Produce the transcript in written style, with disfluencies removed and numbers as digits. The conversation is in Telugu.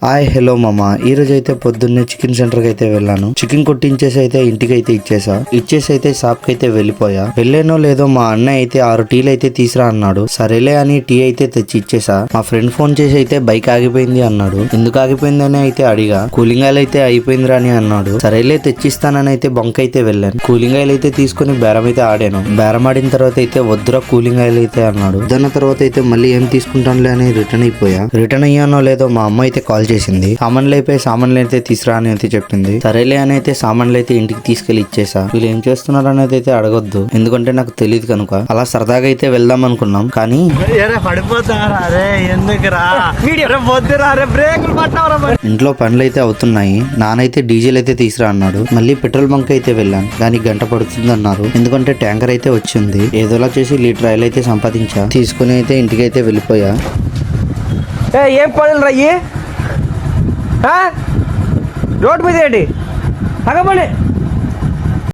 హాయ్ హలో మామ. ఈ రోజు అయితే పొద్దున్నే చికెన్ సెంటర్ కి అయితే వెళ్ళాను. చికెన్ కొట్టించేసి అయితే ఇంటికి అయితే ఇచ్చేసి అయితే షాప్ కి అయితే వెళ్ళిపోయా. వెళ్ళేనో లేదో మా అన్నయ్య అయితే 6 టీలు అయితే తీసురా అన్నాడు. సరేలే అని టీ అయితే తెచ్చి ఇచ్చేసా. మా ఫ్రెండ్ ఫోన్ చేసి అయితే బైక్ ఆగిపోయింది అన్నాడు. ఎందుకు ఆగిపోయిందని అయితే అడిగా. కూలింగ్ ఆయిల్ అయితే అయిపోయిందిరా అని అన్నాడు. సరేలే తెచ్చిస్తానని అయితే బంక్ అయితే వెళ్ళాను. కూలింగ్ ఆయిల్ అయితే తీసుకుని బేరం అయితే ఆడాను. బేరం ఆడిన తర్వాత అయితే వద్దురా కూలింగ్ ఆయిల్ అయితే అన్నాడు. దాని తర్వాత అయితే మళ్ళీ ఏం తీసుకుంటానులే అని రిటర్న్ అయిపోయా. రిటర్న్ అయ్యానో లేదో మా అమ్మ అయితే కాల్ చేసింది. సామాన్లు అయిపోయి సామాన్లు అయితే తీసురా అని అయితే చెప్పింది. సరేలే అని అయితే సామాన్లు అయితే ఇంటికి తీసుకెళ్లి ఇచ్చేసా. వీళ్ళు ఏం చేస్తున్నారు అనేది అయితే అడగొద్దు, ఎందుకంటే నాకు తెలియదు కనుక. అలా సరదాగా అయితే వెళ్దాం అనుకున్నాం, కానీ ఇంట్లో పనులు అయితే అవుతున్నాయి. నానైతే డీజిల్ అయితే తీసురా అన్నాడు. మళ్ళీ పెట్రోల్ బంక్ అయితే వెళ్ళాను, దానికి గంట పడుతుంది అన్నారు. ఎందుకంటే ట్యాంకర్ అయితే వచ్చింది. ఏదోలా చేసి లీటర్ ఆయిల్ అయితే సంపాదించా. తీసుకుని అయితే ఇంటికి అయితే వెళ్ళిపోయా. ఏం పనులు రయ్యి రోడ్డు మీద ఏంటి తగ్గమని